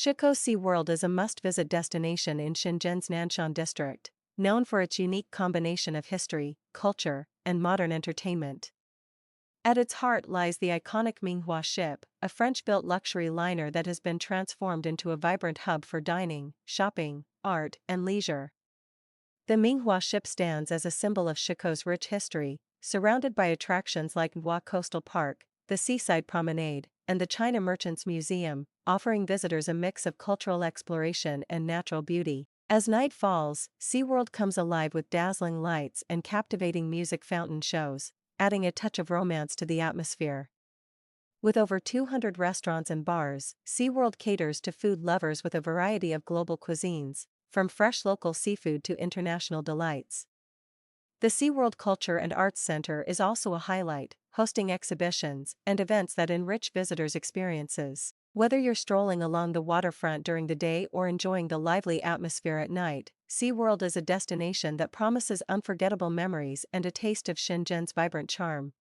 Shekou Sea World is a must-visit destination in Shenzhen's Nanshan district, known for its unique combination of history, culture, and modern entertainment. At its heart lies the iconic Minghua ship, a French-built luxury liner that has been transformed into a vibrant hub for dining, shopping, art, and leisure. The Minghua ship stands as a symbol of Shekou's rich history, surrounded by attractions like Minghua Coastal Park, the Seaside Promenade, and the China Merchants Museum, offering visitors a mix of cultural exploration and natural beauty. As night falls, SeaWorld comes alive with dazzling lights and captivating music fountain shows, adding a touch of romance to the atmosphere. With over 200 restaurants and bars, SeaWorld caters to food lovers with a variety of global cuisines, from fresh local seafood to international delights. The SeaWorld Culture and Arts Center is also a highlight, hosting exhibitions and events that enrich visitors' experiences. Whether you're strolling along the waterfront during the day or enjoying the lively atmosphere at night, SeaWorld is a destination that promises unforgettable memories and a taste of Shenzhen's vibrant charm.